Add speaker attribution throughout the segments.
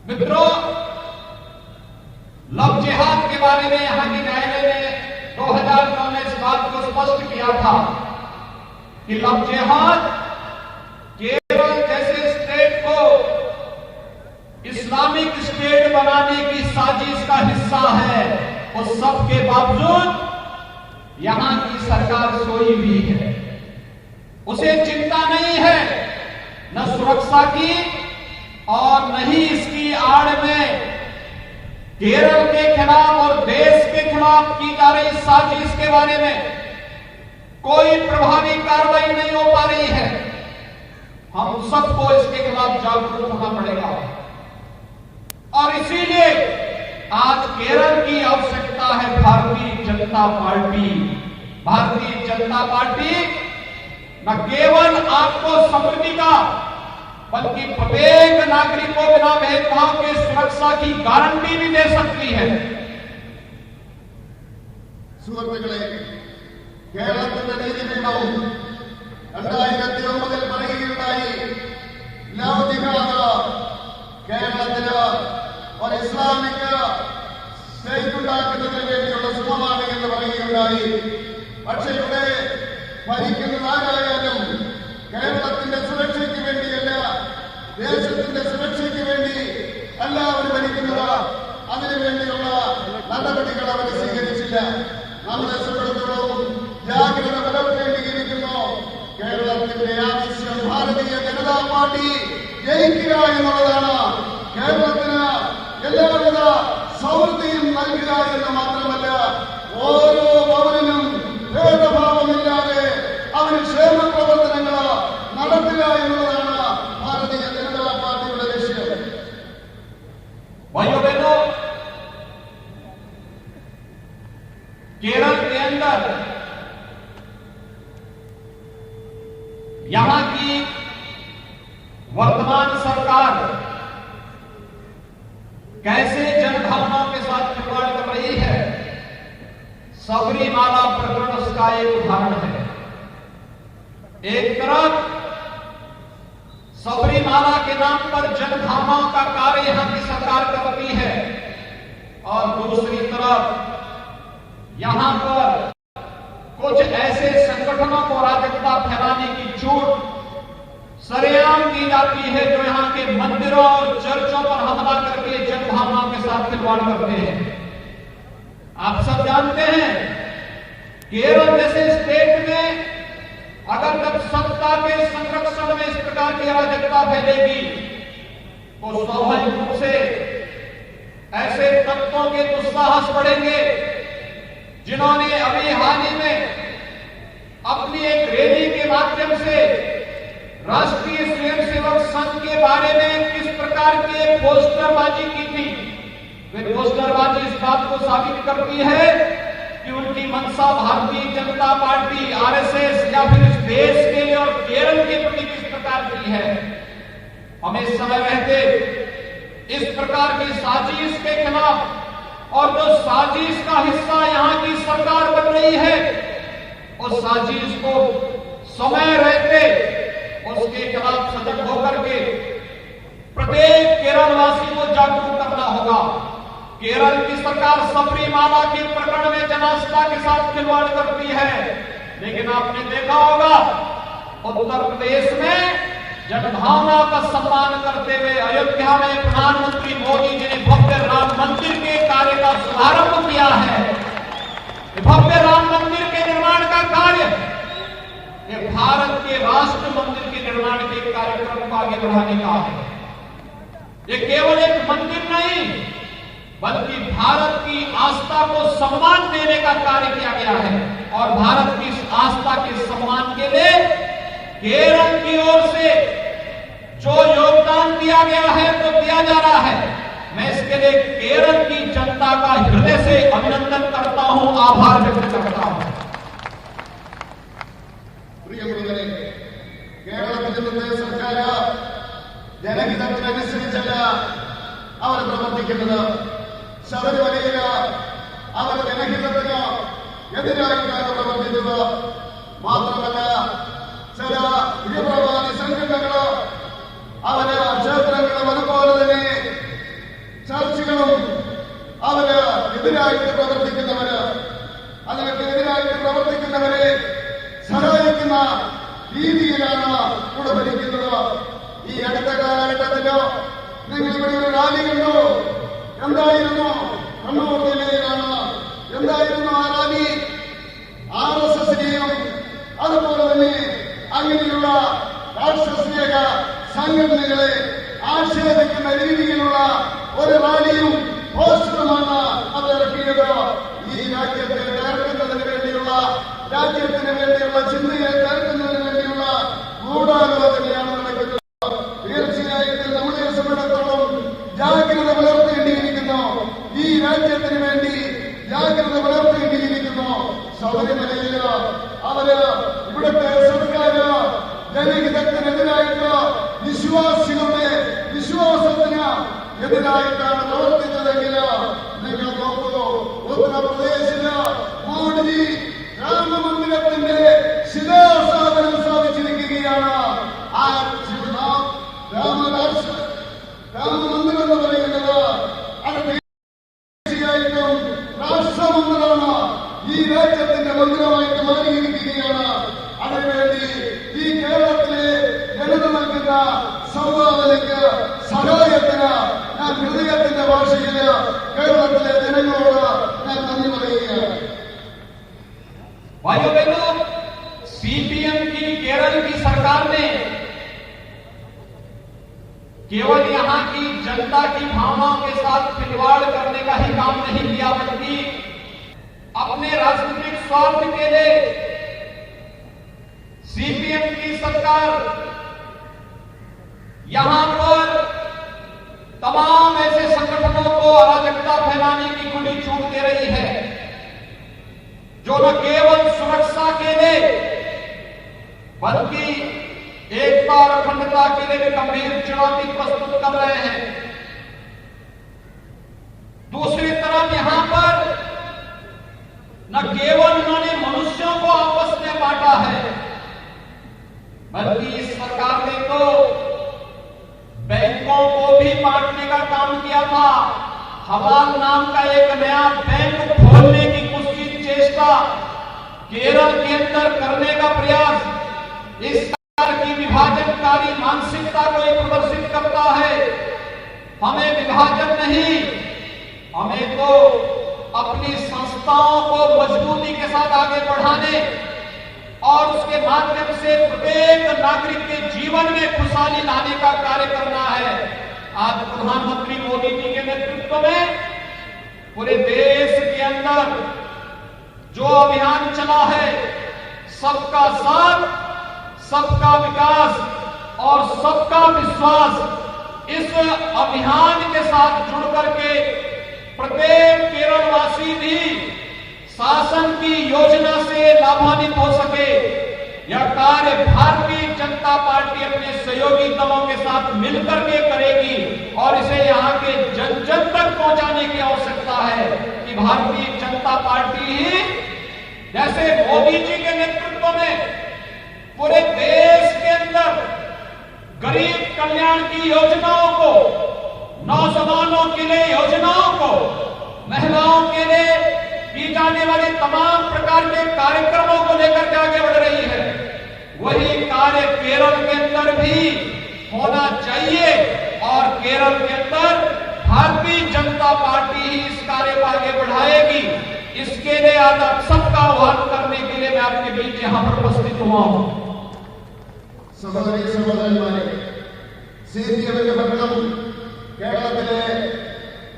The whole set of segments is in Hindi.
Speaker 1: मित्रों, लव जिहाद के बारे में यहां की न्यायालय ने 2009 में इस बात को स्पष्ट किया था कि लव जिहाद केरल जैसे स्टेट को इस्लामिक स्टेट बनाने की साजिश का हिस्सा है। उस सब के बावजूद यहां की सरकार सोई हुई है। उसे चिंता नहीं है न सुरक्षा की और न ही इसकी आड़ में केरल के खिलाफ और देश के खिलाफ की जा रही साजिश के बारे में कोई प्रभावी कार्रवाई नहीं हो पा रही है। हम सबको इसके खिलाफ जागरूक होना पड़ेगा और इसीलिए आज केरल की आवश्यकता है भारतीय जनता पार्टी। भारतीय जनता पार्टी न केवल आपको समृद्धि का बल्कि प्रत्येक नागरिक को बिना भेदभाव के सुरक्षा की गारंटी भी दे सकती है।
Speaker 2: സുഹൃത്തുക്കളെ, കേരളത്തിന്റെ നീതിപീഠവും 2009 പറയുകയുണ്ടായി, ലവ് ജിഹാദ് കേരളത്തിന് ഒരു ഇസ്ലാമിക് സ്റ്റേറ്റ് ഉണ്ടാക്കുന്നതിന് വേണ്ടിയുള്ള ശ്രമമാണ് എന്ന് പറയുകയുണ്ടായി. പക്ഷേ ഇവിടെ ഭരിക്കുന്നതാരായാലും കേരളത്തിന്റെ സുരക്ഷയ്ക്ക് വേണ്ടിയല്ല, ദേശത്തിന്റെ സുരക്ഷയ്ക്ക് വേണ്ടി അല്ല അവർ ഭരിക്കുന്നത്. അതിനുവേണ്ടിയുള്ള നടപടികൾ അവർ സ്വീകരിച്ചില്ല. നമ്മളെ സംബന്ധിച്ചിടത്തോളം ജാഗ്രത പുലർത്തേണ്ടിയിരിക്കുന്നു. കേരളത്തിന്റെ ആവശ്യം ഭാരതീയ ജനതാ പാർട്ടി ജയിക്കുക എന്നുള്ളതാണ്. കേരളത്തിന് എല്ലാവിധ സമൃദ്ധിയും നൽകുക എന്ന് മാത്രമല്ല, ഓരോ പൗരനും ഭേദഭാവമില്ലാതെ അവന് ക്ഷേമ പ്രവർത്തനങ്ങൾ നടത്തുക എന്നുള്ളതാണ് ഭാരതീയ ജനതാ പാർട്ടിയുടെ ലക്ഷ്യം.
Speaker 1: भाइयों बहनों, केरल के अंदर यहां की वर्तमान सरकार कैसे जनभावनाओं के साथ खिलवाड़ कर रही है, सबरीमाला प्रकरण उसका एक उदाहरण है। एक तरफ सबरीमाला के नाम पर जनभावनाओं का कार्य यहां की सरकार करती है और दूसरी तरफ यहां पर कुछ ऐसे संगठनों को अराजकता फैलाने की छूट सरेआम दी जाती है जो यहां के मंदिरों और चर्चों पर हमला करके जनभावनाओं के साथ खिलवाड़ करते हैं। आप सब जानते हैं, केरल जैसे स्टेट में अगर जब सत्ता के संरक्षण में इस प्रकार की अराजकता फैलेगी तो स्वाभाविक रूप से ऐसे तत्वों के दुस्साहस बढ़ेंगे जिन्होंने अभी हाल ही में अपनी एक रैली के माध्यम से राष्ट्रीय स्वयंसेवक संघ के बारे में किस प्रकार की पोस्टरबाजी की थी। वे पोस्टरबाजी इस बात को साबित करती है कि उनकी मंशा भारतीय जनता पार्टी, आरएसएस या फिर इस देश के लिए और केरल के प्रति किस प्रकार की है। हमें समय रहते इस प्रकार की साजिश के खिलाफ और जो साजिश का हिस्सा यहां की सरकार बन रही है, उस साजिश को समय रहते उसके खिलाफ सजग होकर के प्रत्येक केरलवासी को जागरूक करना होगा। केरल की सरकार सबरीमाला के प्रकरण में जनास्था के साथ खिलवाड़ करती है, लेकिन आपने देखा होगा उत्तर प्रदेश में जनभावना का सम्मान करते हुए अयोध्या में प्रधानमंत्री मोदी जी ने भव्य राम मंदिर के कार्य का शुभारंभ किया है। भव्य राम मंदिर के निर्माण का कार्य ये भारत के राष्ट्र मंदिर के निर्माण के कार्यक्रम को आगे बढ़ाने का है। ये केवल एक मंदिर नहीं बल्कि भारत की आस्था को सम्मान देने का कार्य किया गया है और भारत की इस आस्था के सम्मान के लिए केरल की ओर से जो योगदान दिया गया है तो दिया जा रहा है। मैं इसके लिए केरल की जनता का हृदय से अभिनंदन करता हूं, आभार व्यक्त करता हूं।
Speaker 2: പ്രിയമുള്ളവരെ, കേരളത്തിന്റെ സർക്കാർ ജനഹിതത്തിനനുസരിച്ചല്ല അവർ പ്രവർത്തിക്കുന്നത്. ശബരിമലയിൽ അവർ ജനഹിതത്തിന് എതിരായിട്ടാണ് പ്രവർത്തിച്ചത്. മാത്രമല്ല, ചില തീവ്രവാദി സംഘടനകൾ അവര് ക്ഷേത്രങ്ങളും അതുപോലെ തന്നെ പാർട്ടിയാണ് ഇവിടെ ഭരിക്കുന്നത്. ഈ അടുത്ത കാലഘട്ടത്തില് നിങ്ങൾ ഇവിടെ ഒരു റാലി കണ്ടു. എന്തായിരുന്നു? കണ്ണൂർ ജില്ലയിലാണ്. എന്തായിരുന്നു ആ റാലി? RSSനെയും അതുപോലെ തന്നെ അങ്ങനെയുള്ള രാഷ്ട്രീയ സംഘടനകളെ ആക്ഷേപിക്കുന്ന രീതിയിലുള്ള ഒരു റാലിയും പോസ്റ്ററുമാണ് അത് ഇറക്കിയത്. ഈ രാജ്യത്തെ തകർക്കുന്നതിന് വേണ്ടിയുള്ള, രാജ്യത്തിന് വേണ്ടിയുള്ള ചിന്തയെ തകർക്കുന്നതിന് വേണ്ടിയുള്ള ഗൂഢാലോചനയാണ് നടക്കുന്നത്. തീർച്ചയായിട്ടും നമ്മളെ സംബന്ധിച്ചിടത്തോളം ജാഗ്രത പുലർത്തേണ്ടിയിരിക്കുന്നു. ഈ രാജ്യത്തിന് വേണ്ടി ജാഗ്രത പുലർത്തേണ്ടിയിരിക്കുന്നു. ശബരിമലയിൽ അവര് ഇവിടുത്തെ സർക്കാർ ജനഹിതത്തിനെതിരായിട്ട് വിശ്വാസികളുടെ വിശ്വാസത്തിന് എതിരായിട്ടാണ് പ്രവർത്തിച്ചതെങ്കിൽ നിങ്ങൾ നോക്കൂ. ഉത്തർപ്രദേശില് മോഡി രാമമന്ദിരത്തിന്റെ ശിലാസ്ഥാപനം സ്ഥാപിച്ചിരിക്കുകയാണ്. ആ രാമമന്ദിരം എന്ന് പറയുന്നത് അത് തീർച്ചയായിട്ടും രാഷ്ട്രമന്ദിരമാണ്. ഈ രാജ്യത്തിന്റെ മന്ദിരമായിട്ട് മാറിയിരിക്കുകയാണ്. അതിനുവേണ്ടി ഈ കേരളത്തിലെ ജനത നൽകുന്ന സംഭാവനയ്ക്ക്, സഹായത്തിന് ഞാൻ ഹൃദയത്തിന്റെ ഭാഷയില് കേരളത്തിലെ ജനങ്ങളോട് ഞാൻ നന്ദി പറയുകയാണ്.
Speaker 1: भाइयों बहनों, CPM की केरल की सरकार ने केवल यहां की जनता की भावनाओं के साथ खिलवाड़ करने का ही काम नहीं किया, बल्कि अपने राजनीतिक स्वार्थ के लिए CPM की सरकार यहां पर तमाम ऐसे संगठनों को अराजकता फैलाने की खुली छूट दे रही है, जो न केवल सुरक्षा के लिए बल्कि एकता और अखंडता के लिए गंभीर चुनौती प्रस्तुत कर रहे हैं। दूसरी तरफ यहां पर न केवल उन्होंने मनुष्यों को आपस में बांटा है, बल्कि इस सरकार ने तो बैंकों को भी बांटने का काम किया था। हवाल नाम का एक नया बैंक खोलने की कुछ चेष्टा केरल के अंदर करने का प्रयास इस सरकार की विभाजनकारी मानसिकता को प्रदर्शित करता है। हमें विभाजन नहीं, हमें तो अपनी संस्थाओं को मजबूती के साथ आगे बढ़ाने और उसके माध्यम से प्रत्येक नागरिक के जीवन में खुशहाली लाने का कार्य करना है। आज प्रधानमंत्री मोदी जी के नेतृत्व में पूरे देश के अंदर जो अभियान चला है, सबका साथ, सबका विकास और सबका विश्वास, इस अभियान के साथ जुड़ करके प्रत्येक केरलवासी भी शासन की योजना से लाभान्वित हो सके, यह कार्य भारतीय जनता पार्टी अपने सहयोगी दलों के साथ मिलकर के करेगी और इसे यहाँ के जन जन तक पहुंचाने की आवश्यकता है कि भारतीय जनता पार्टी ही जैसे मोदी जी के नेतृत्व में पूरे देश के अंदर गरीब कल्याण की योजनाओं को, नौजवानों के लिए योजनाओं को, महिलाओं के लिए की जाने वाले तमाम प्रकार के कार्यक्रमों को लेकर के आगे बढ़ रही है। वही कार्य केरल के अंदर भी होना चाहिए और केरल के अंदर भारतीय जनता पार्टी ही इस कार्य को आगे बढ़ाएगी। इसके लिए आज आप सबका आह्वान करने के लिए मैं आपके बीच यहां पर उपस्थित हुआ हूं।
Speaker 2: സഹോദരി സഹോദരന്മാരെ, CPMന്റെ ഭരണം കേരളത്തിലെ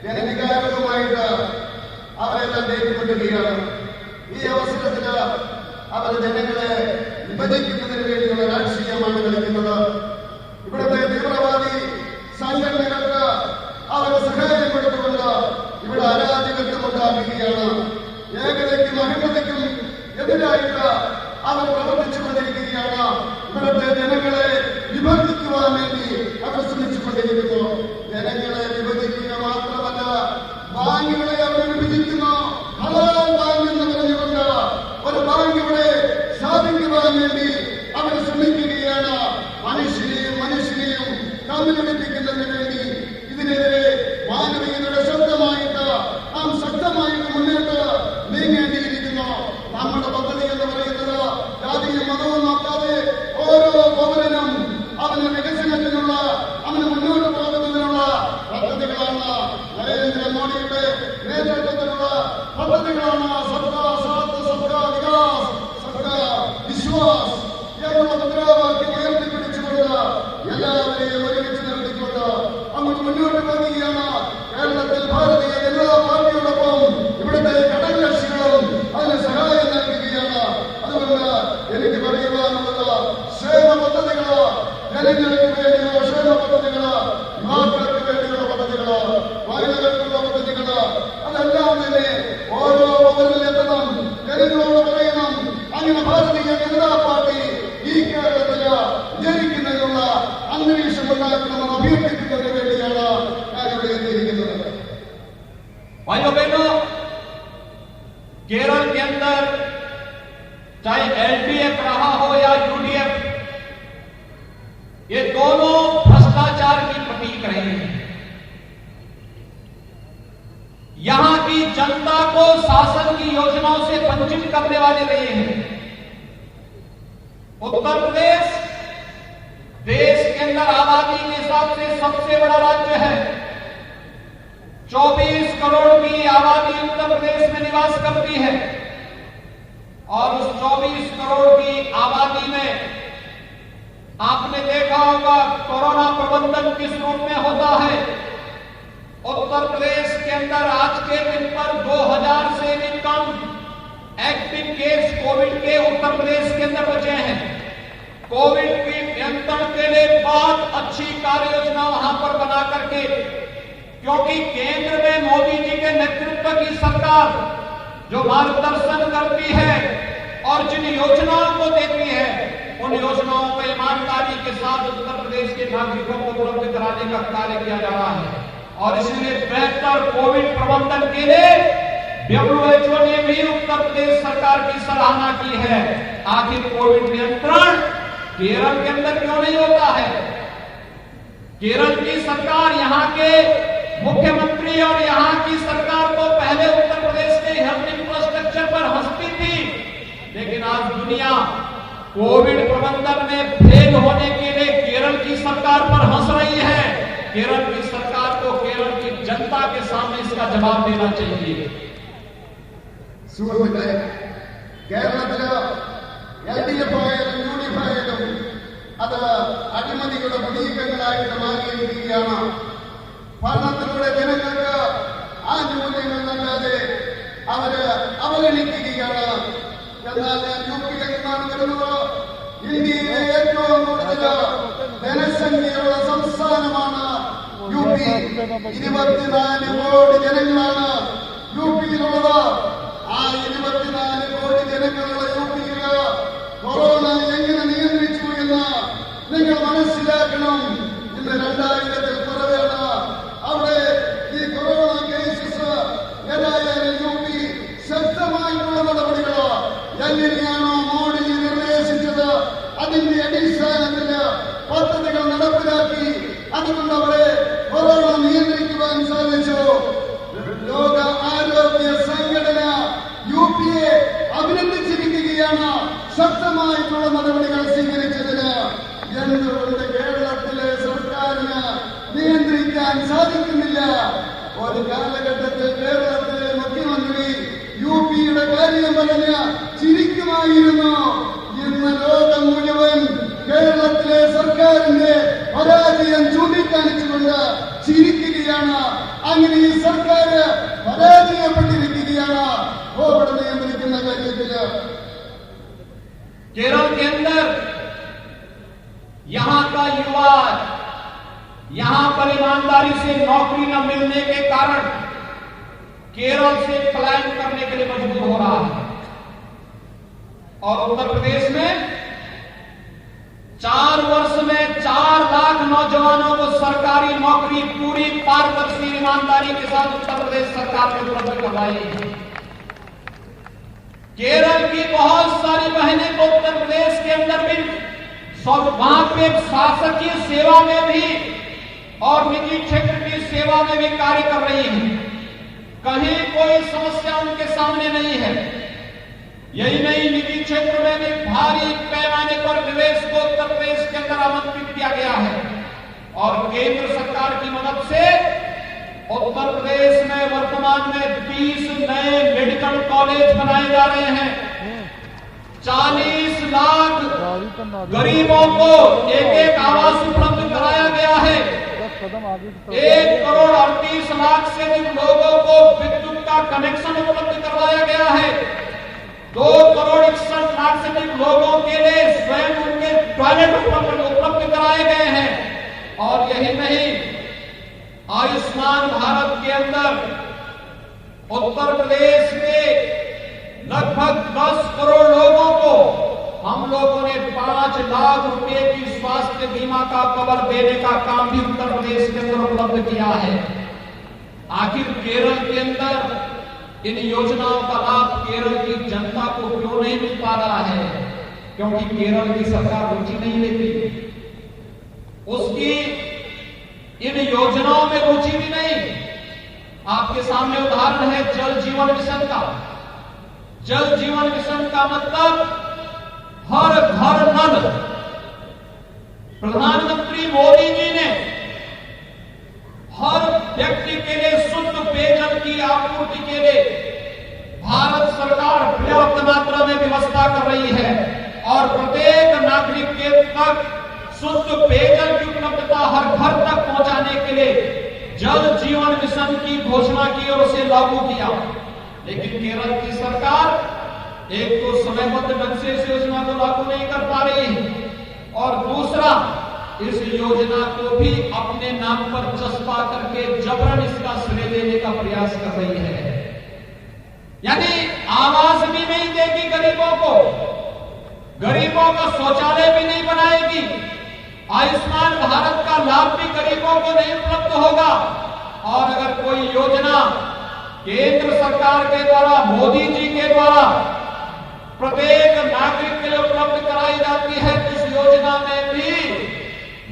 Speaker 2: ജനവികാരവുമായിട്ട് അവരെല്ലാം ഏറ്റുമുട്ടുകയാണ്. ഈ അവസരത്തിൽ അവർ ജനങ്ങളെ വിഭജിക്കുന്നതിന് വേണ്ടിയുള്ള രാഷ്ട്രീയമാണ് കളിക്കുന്നത്. ഇവിടുത്തെ തീവ്രവാദി സംഘടനകൾക്ക് അവരെ സഹായം കൊടുത്തുകൊണ്ട് ഇവിടെ അരാജകത്വം ഉണ്ടാക്കുകയാണ്. ഏകതയ്ക്കും അഹിംസയ്ക്കും എതിരായിട്ട് അവർ പ്രവർത്തിച്ചുകൊണ്ടിരിക്കുകയാണ്. ഇവിടുത്തെ ജനങ്ങളെ വിഭജിക്കുവാൻ വേണ്ടി അവർ ശ്രമിച്ചുകൊണ്ടിരിക്കുന്നു. ജനങ്ങളെ വിഭജിക്കുക മാത്രമല്ല, ബാങ്കുകളെ അവർ വിഭജിക്കുന്നു. ഹലാൽ ബാങ്ക് എന്ന് പറഞ്ഞുകൊണ്ട് ഒരു ബാങ്ക് ഇവിടെ സ്ഥാപിക്കുവാൻ വേണ്ടി അവർ ശ്രമിക്കുകയാണ്. മനുഷ്യനെയും തമ്മിലടിപ്പിക്കുന്നതിന് വേണ്ടി ഇതിനെതിരെ മാനവീയതയുടെ ശബ്ദമായിട്ട് നാം ശക്തമായിട്ട് മുന്നോട്ട് നീങ്ങേണ്ടിയിരിക്കുന്നു. നമ്മുടെ പദ്ധതി എന്ന് പറയുന്നത് ജാതിയും മതവും നോക്കാതെ ഓരോ പദ്ധതികളാണ് സബ്കാ സാത്ത് സബ്കാ വികാസ് സബ്കാ വിശ്വാസ് എന്നുള്ള മുദ്രാവാക്യം ഉയർത്തിപ്പിടിച്ചുകൊണ്ട് എല്ലാവരെയും ഒരുമിച്ച് നിർത്തിക്കൊണ്ട് അങ്ങോട്ട് മുന്നോട്ട് പോകുകയാണ്. കേരളത്തിൽ ഭാരതീയ ജനതാ പാർട്ടിയോടൊപ്പം ഇവിടുത്തെ ഘടകകക്ഷികളും അതിന് സഹായം നൽകുകയാണ്. അതുകൊണ്ട് എനിക്ക് പറയുവാനുള്ളത് ക്ഷേമ പദ്ധതികള്, ജനങ്ങൾക്ക് വേണ്ടിയുള്ള ക്ഷേമ പദ്ധതികള്, യുവാക്കൾക്ക് വേണ്ടിയുള്ള പദ്ധതികള്, മഹിളകൾക്കുള്ള പദ്ധതികള്, അതെല്ലാം തന്നെ ഓരോ പൗരനിലെത്തണം. ജനങ്ങളോട് പറയണം, അങ്ങനെ ഭാരതീയ ജനതാ പാർട്ടി ഈ കേരളത്തില് വിജയിക്കുന്നതിനുള്ള അന്തരീക്ഷം ഉണ്ടാക്കണമെന്ന് അഭ്യർത്ഥിക്കുന്നതിന് വേണ്ടിയാണ് ഞാനിവിടെ എത്തിയിരിക്കുന്നത്.
Speaker 1: भाइयों बहनों, केरल के अंदर चाहे एलडीएफ रहा हो या यूडीएफ, ये दोनों भ्रष्टाचार की प्रतीक रहे हैं। यहां की जनता को शासन की योजनाओं से वंचित करने वाले रहे हैं। उत्तर प्रदेश देश के अंदर आबादी के हिसाब से सबसे बड़ा राज्य है। 24 करोड़ की आबादी उत्तर प्रदेश में निवास करती है और उस 24 करोड़ की आबादी में आपने देखा होगा कोरोना प्रबंधन किस रूप में होता है। उत्तर प्रदेश के अंदर आज के दिन पर 2000 से भी कम एक्टिव केस कोविड के उत्तर प्रदेश के अंदर बचे हैं। कोविड की नियंत्रण के लिए बहुत अच्छी कार्य योजना वहां पर बना करके, क्योंकि केंद्र में मोदी जी के नेतृत्व की सरकार जो मार्गदर्शन करती है और जिन योजनाओं को देती है, उन योजनाओं को ईमानदारी के साथ उत्तर प्रदेश के नागरिकों को उपलब्ध कराने का कार्य किया जा रहा है। और इसलिए बेहतर कोविड प्रबंधन के लिए WHO ने भी उत्तर प्रदेश सरकार की सराहना की है। आखिर कोविड नियंत्रण केरल के अंदर क्यों नहीं होता है? केरल की सरकार, यहाँ के मुख्यमंत्री और यहाँ की सरकार तो पहले उत्तर प्रदेश के हेल्थ इंफ्रास्ट्रक्चर पर हंसती थी, लेकिन आज दुनिया कोविड प्रबंधन में फेल होने के लिए केरल की सरकार पर हंस रही है। केरल की सरकार को केरल की जनता के सामने इसका जवाब देना चाहिए।
Speaker 2: സുഹൃത്തുക്കളെ, കേരളത്തില് LDF ആയാലും UDF ആയാലും അത് അഴിമതികളുടെ പ്രതീകങ്ങളായിട്ട് മാറിയിരിക്കുകയാണ്. ഭരണത്തിലൂടെ ജനങ്ങൾക്ക് ആനുകൂല്യങ്ങൾ നൽകാതെ അവര് അവഗണിക്കുകയാണ്. എന്നാൽ ഞാൻ UP നിന്നാണ് വരുന്നത്. ഇന്ത്യയിലെ ഏറ്റവും കൂടുതൽ ജനസംഖ്യയുള്ള സംസ്ഥാനമാണ് UP. 24 കോടി ജനങ്ങളാണ് UPയിലുള്ളത്. ആ 24 കോടി ജനങ്ങളുള്ള UPയില് കൊറോണ എങ്ങനെ നിയന്ത്രിച്ചു എന്ന് നിങ്ങൾ മനസ്സിലാക്കണം. ഇന്ന് 2000-ൽ കുറവാണ്. അവിടെ ഈ കൊറോണ കേസസ് ഏതായാലും UP ശക്തമായിട്ടുള്ള നടപടികൾ എങ്ങനെയാണോ മോഡി നിർദ്ദേശിച്ചത് അതിന്റെ അടിസ്ഥാനത്തില് പദ്ധതികൾ നടപ്പിലാക്കി. അതുകൊണ്ട് അവരെ കൊറോണ നിയന്ത്രിക്കുവാൻ സാധിച്ചു. ലോക ആരോഗ്യ സംഘടന UPയെ അഭിനന്ദിച്ചിരിക്കുകയാണ് ശക്തമായിട്ടുള്ള നടപടികൾ സ്വീകരിച്ചതിന്. എന്തുകൊണ്ട് കേരളത്തിലെ സർക്കാരിന് നിയന്ത്രിക്കാൻ സാധിക്കുന്നില്ല? ഒരു കാലഘട്ടത്തിൽ കേരളത്തിലെ മുഖ്യമന്ത്രി UPയുടെ കാര്യം പറഞ്ഞ് ചിരിക്കുമായിരുന്നു. ഇന്ന് ലോകം മുഴുവൻ കേരളത്തിലെ സർക്കാരിന്റെ പരാജയം ചൂണ്ടിക്കാണിച്ചുകൊണ്ട് ചിരിക്കുകയാണ്. അങ്ങനെ ഈ സർക്കാർ പരാജയപ്പെട്ടിരിക്കുകയാണ് കോവിഡ് നിയന്ത്രിക്കുന്ന കാര്യത്തില്.
Speaker 1: केरल के अंदर यहां का युवा यहां पर ईमानदारी से नौकरी न मिलने के कारण केरल से पलायन करने के लिए मजबूर हो रहा है। और उत्तर प्रदेश में 4 वर्ष में 4 लाख नौजवानों को सरकारी नौकरी पूरी पारदर्शी ईमानदारी के साथ उत्तर प्रदेश सरकार ने उपलब्ध करवाई है। केरल की बहुत सारी बहनें तो उत्तर प्रदेश के अंदर भी वहां पे शासकीय सेवा में भी और निजी क्षेत्र की सेवा में भी कार्य कर रही हैं। कहीं कोई समस्या उनके सामने नहीं है। यही नहीं, निजी क्षेत्र में भी भारी पैमाने पर निवेश को उत्तर प्रदेश के अंदर आमंत्रित किया गया है। और केंद्र सरकार की मदद से उत्तर प्रदेश में वर्तमान राजस्थान में 30 नए मेडिकल कॉलेज बनाए जा रहे हैं। 40 लाख गरीबों को एक आवास उपलब्ध कराया गया है। 1,38,00,000 से अधिक लोगों को विद्युत का कनेक्शन उपलब्ध करवाया गया है। 2,61,00,000 से अधिक लोगों के लिए स्वयं उनके टॉयलेट उपलब्ध कराए गए हैं। और यही नहीं, आयुष्मान भारत के अंदर उत्तर प्रदेश के लगभग 10 करोड़ लोगों को हम लोगों ने 5 लाख रुपए की स्वास्थ्य बीमा का कवर देने का काम भी उत्तर प्रदेश के अंदर उपलब्ध किया है। आखिर केरल के अंदर इन योजनाओं का लाभ केरल की जनता को क्यों नहीं मिल पा रहा है? क्योंकि केरल की सरकार रुचि नहीं लेती, उसकी इन योजनाओं में रुचि भी नहीं। आपके सामने उदाहरण है जल जीवन मिशन का। जल जीवन मिशन का मतलब हर घर नल। प्रधानमंत्री मोदी जी ने हर व्यक्ति के लिए शुद्ध पेयजल की आपूर्ति के लिए भारत सरकार पर्याप्त मात्रा में व्यवस्था कर रही है और प्रत्येक नागरिक के तक शुद्ध पेयजल की उपलब्धता हर घर तक पहुंचाने के लिए जल जीवन मिशन की घोषणा की और उसे लागू किया। लेकिन केरल की सरकार एक तो समयबद्ध ढंग से इस योजना को लागू नहीं कर पा रही है और दूसरा इस योजना को भी अपने नाम पर चस्पा करके जबरन इसका श्रेय देने का प्रयास कर रही है। यानी आवास भी नहीं देगी गरीबों को, गरीबों का शौचालय भी नहीं बनाएगी, आयुष्मान भारत का लाभ भी गरीबों को नहीं उपलब्ध होगा। और अगर कोई योजना केंद्र सरकार के द्वारा, मोदी जी के द्वारा प्रत्येक नागरिक के लिए उपलब्ध कराई जाती है तो इस योजना में भी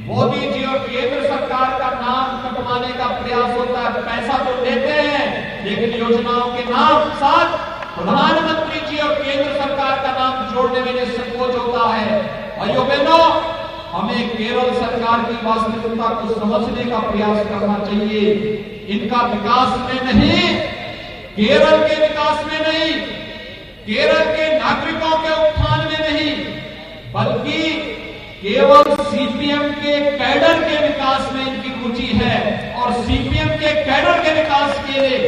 Speaker 1: मोदी जी और केंद्र सरकार का नाम कटवाने का प्रयास होता है। पैसा तो देते हैं लेकिन योजनाओं के नाम साथ प्रधानमंत्री जी और केंद्र सरकार का नाम जोड़ने में संकोच होता है। भाइयों बहनों, हमें केरल सरकार की वास्तविकता को समझने का प्रयास करना चाहिए। इनका विकास में नहीं, केरल के विकास में नहीं, केरल के नागरिकों के उत्थान में नहीं, बल्कि केवल सीपीएम के कैडर के विकास में इनकी रुचि है। और सीपीएम के कैडर के विकास के लिए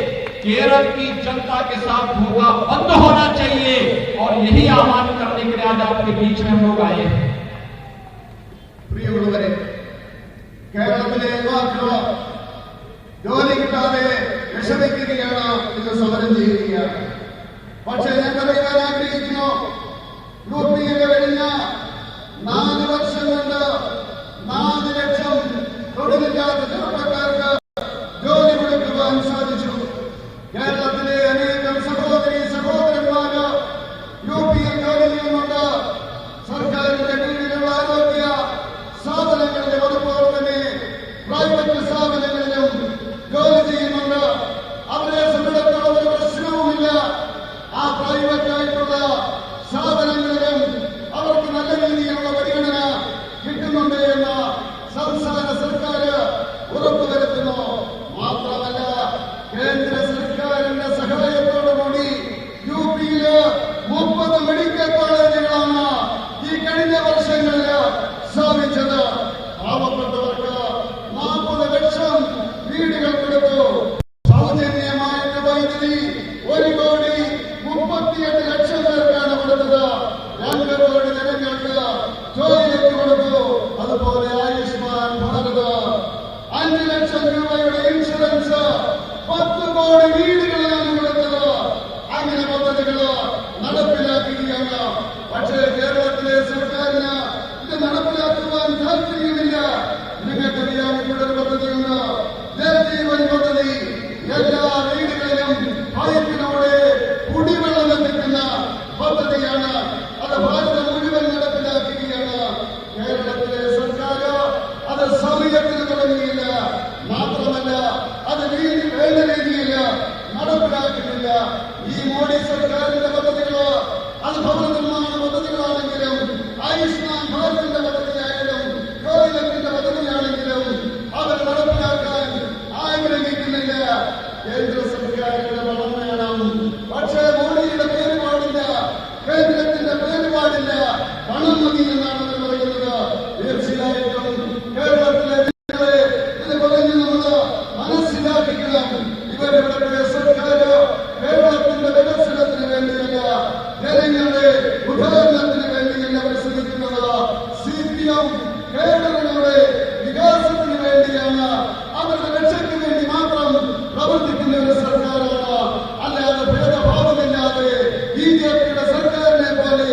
Speaker 1: केरल की जनता के साथ धोखा बंद होना चाहिए और यही आह्वान करने के लिए आज आपके बीच में हम लोग आए हैं।
Speaker 2: പ്രിയമുള്ളവരെ, കേരളത്തിലെ യുവാക്കൾ ജോലി കിട്ടാതെ വിഷമിക്കുകയാണ്, ഇന്ന് സമരം ചെയ്യുകയാണ്. പക്ഷേ ഞാൻ പറയാൻ ആഗ്രഹിക്കുന്നു, യുപിയിൽ കഴിഞ്ഞ 4 വർഷം കൊണ്ട് 4 ലക്ഷം തൊഴിലില്ലാത്ത ചെറുപ്പക്കാർക്ക് ജോലി കൊടുക്കുവാൻ സാധിച്ചു. കേരളത്തിലെ അനേകം സഹോദരി സഹോദരന്മാര് യുപിയിൽ ജോലി ചെയ്യുന്നുണ്ട്. സർക്കാരിന്റെ കീഴിലുള്ള ആരോഗ്യ സ്ഥാപനങ്ങളിലും അതുപോലെ തന്നെ പ്രൈവറ്റ് സ്ഥാപനങ്ങളിലും ജോലി ചെയ്യുന്നുണ്ട്. അവരെ സംബന്ധിച്ചിടത്തോളം ഒരു പ്രശ്നവുമില്ല. ആ പ്രൈവറ്റ് ആയിട്ടുള്ള സ്ഥാപനങ്ങളിലും അവർക്ക് നല്ല രീതിയിലുള്ള പരിഗണന കിട്ടുന്നുണ്ട് എന്ന് സംസ്ഥാന സർക്കാർ ഉറപ്പുവരുത്തുന്നു. മാത്രമല്ല, കേന്ദ്ര സർക്കാരിന്റെ സഹായത്തോടുകൂടി യുപിയില് 30 മെഡിക്കൽ കോളേജുകളാണ് ഈ കഴിഞ്ഞ വർഷങ്ങളിൽ സ്ഥാപിച്ചത്. പാവപ്പെട്ടവർക്ക് 40 ലക്ഷം വീടുകൾ കൊടുത്തു. സൗജന്യമായിട്ട് വൈദ്യുതി 1,38 ലക്ഷം പേർക്കാണ് കൊടുത്തത്. 2 കോടി ജനങ്ങൾക്ക് ജോലിക്ക് കൊടുത്തു. അതുപോലെ ആയുഷ്മാൻ ഭാരത് 5 ലക്ഷം രൂപയുടെ ഇൻഷുറൻസ് 10 കോടി വീടുകളിലാണ് കൊടുത്തത്. അങ്ങനെ പദ്ധതികൾ നടപ്പിലാക്കുകയാണ്. പക്ഷേ കേരളത്തിലെ സർക്കാരിന് ഇത് നടപ്പിലാക്കുവാൻ താല്പര്യമില്ല. നിങ്ങൾക്കറിയാം, ഇവിടെ ഒരു പദ്ധതിയുണ്ട്, ജലജീവൻ പദ്ധതി. എല്ലാ വീടുകളിലും പൈപ്പിലൂടെ കുടിവെള്ളം എത്തിക്കുന്ന പദ്ധതിയാണ്. അത് ഭാരതം മുഴുവൻ നടപ്പിലാക്കുകയാണ്. കേരളത്തിലെ സർക്കാർ അത് സമയത്തിന് തുടങ്ങിയില്ല. മാത്രമല്ല, അത് വേണ്ട രീതിയിൽ നടപ്പിലാക്കുന്നില്ല. ഈ മോഡി സർക്കാരിന്റെ പദ്ധതികള് അത് ഭവന നിർമ്മാണ പദ്ധതികളാണെങ്കിലും ആയുഷ്മാൻ ഭാരതിന്റെ പദ്ധതിയായാലും ടോയ്ലറ്റിന്റെ പദ്ധതിയാണെങ്കിലും അവർ നടപ്പിലാക്കാൻ ആഗ്രഹിക്കുന്നില്ല. കേന്ദ്ര സർക്കാർ നേതാക്കളുടെ പണം വേണം. പക്ഷേ മോഡിയുടെ പേര് പാടില്ല, കേന്ദ്രത്തിന്റെ പേര് പാടില്ല, പണം മതി എന്നാണ് അവർ പറയുന്നത്. തീർച്ചയായിട്ടും കേരളത്തിലെ ജനങ്ങളെ ഇത് പറഞ്ഞ് നമ്മൾ മനസ്സിലാക്കിക്കണം. ഇവരുടെ സർക്കാർ കേരളത്തിന്റെ വികസനത്തിന് വേണ്ടിയല്ല, ജനങ്ങളുടെ ഉദാഹരണത്തിന് വേണ്ടിയല്ല പരിശ്രമിക്കുന്നത്. CPM കേരളങ്ങളുടെ വികാസത്തിന് വേണ്ടിയാണ്, അവരുടെ രക്ഷയ്ക്ക് വേണ്ടി മാത്രം പ്രവർത്തിക്കുന്ന ഒരു സർക്കാരാണ്. അല്ലാതെ ഭേദഭാവമില്ലാതെ BJPയുടെ സർക്കാരിനെ പോലെ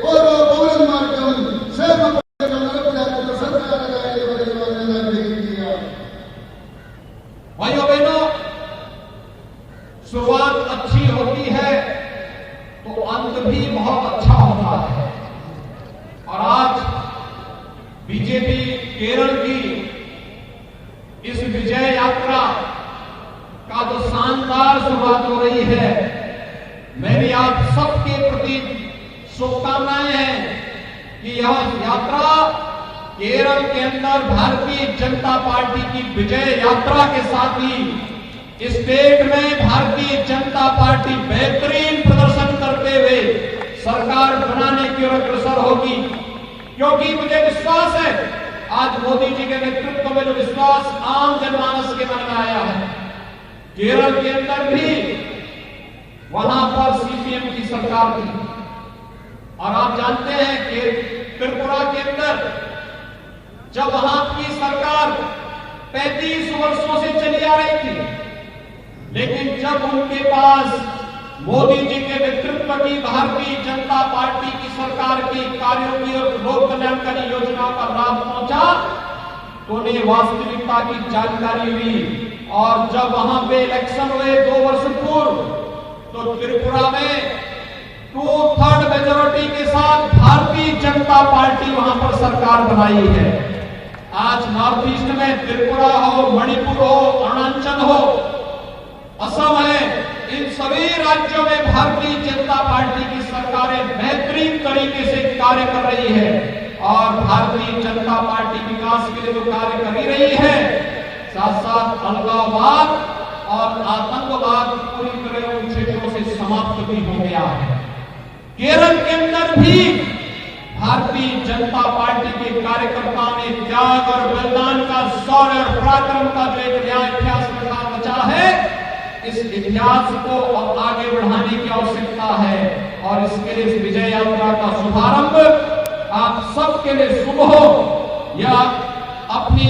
Speaker 2: ഓരോ പൗരന്മാർക്കും ക്ഷേമ പദ്ധതികൾ നടപ്പിലാക്കുന്ന സർക്കാരായി പറയുവാൻ ഞാൻ ആഗ്രഹിക്കുകയാണ്.
Speaker 1: भाइयों बहनों, शुरुआत अच्छी होती है तो अंत भी बहुत अच्छा होता है। और आज बीजेपी केरल की इस विजय यात्रा का जो शानदार शुरुआत हो रही है, मेरी आप सबके प्रति शुभकामनाएं हैं कि यह यात्रा केरल के अंदर भारतीय जनता पार्टी की विजय यात्रा के साथ ही स्टेट में भारतीय जनता पार्टी बेहतरीन प्रदर्शन करते हुए सरकार बनाने की ओर अग्रसर होगी। क्योंकि मुझे विश्वास है, आज मोदी जी के नेतृत्व में जो विश्वास आम जनमानस के मन में आया है, केरल के अंदर भी वहां पर CPM की सरकार थी। और आप जानते हैं कि त्रिपुरा के अंदर जब वहां की सरकार 35 वर्षों से चली आ रही थी, लेकिन जब उनके पास मोदी जी के नेतृत्व की भारतीय जनता पार्टी की सरकार के कार्यों की और लोक कल्याणकारी योजनाओं का लाभ पहुंचा, तो उन्हें वास्तविकता की जानकारी हुई। और जब वहां पे इलेक्शन हुए 2 वर्ष पूर्व, तो त्रिपुरा में 2/3 मेजोरिटी के साथ भारतीय जनता पार्टी वहां पर सरकार बनाई है। आज नॉर्थ ईस्ट में त्रिपुरा हो, मणिपुर हो, अरुणाचल हो, असम है, इन सभी राज्यों में भारतीय जनता पार्टी की सरकारें बेहतरीन तरीके से कार्य कर रही है। और भारतीय जनता पार्टी विकास के लिए जो कार्य कर ही रही है, साथ साथ अलगाववाद और आतंकवाद पूरी तरह उन क्षेत्रों से समाप्त भी हो गया है। केरल के अंदर भी भारतीय जनता पार्टी के कार्यकर्ताओं ने त्याग और बलिदान का शौर्य और पराक्रम का जो एक नया इतिहास रचा है, इस इतिहास को अब आगे बढ़ाने की आवश्यकता है। और इसके लिए इस विजय यात्रा का शुभारंभ आप सबके लिए शुभ हो, या अपनी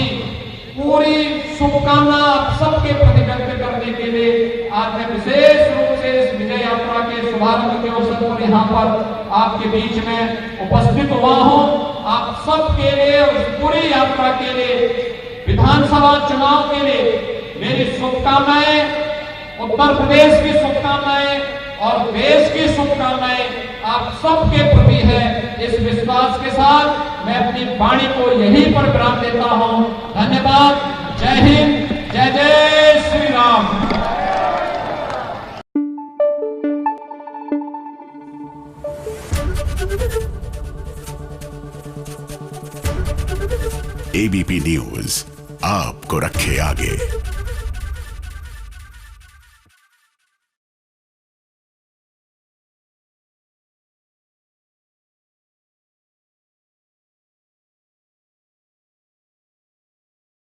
Speaker 1: पूरी शुभकामना आप सबके प्रति व्यक्त करने के लिए आज मैं विशेष रूप से इस विजय यात्रा के शुभारंभ के अवसर पर यहाँ पर आपके बीच में उपस्थित हुआ हूँ। आप सबके लिए और पूरी यात्रा के लिए, विधानसभा चुनाव के लिए मेरी शुभकामनाएं, उत्तर प्रदेश की शुभकामनाएं और देश की शुभकामनाएं आप सबके प्रति है। इस विश्वास के साथ मैं अपनी वाणी को यहीं पर विराम देता हूं। धन्यवाद। जय हिंद, जय जय श्री राम।
Speaker 3: ABP न्यूज आपको रखे आगे।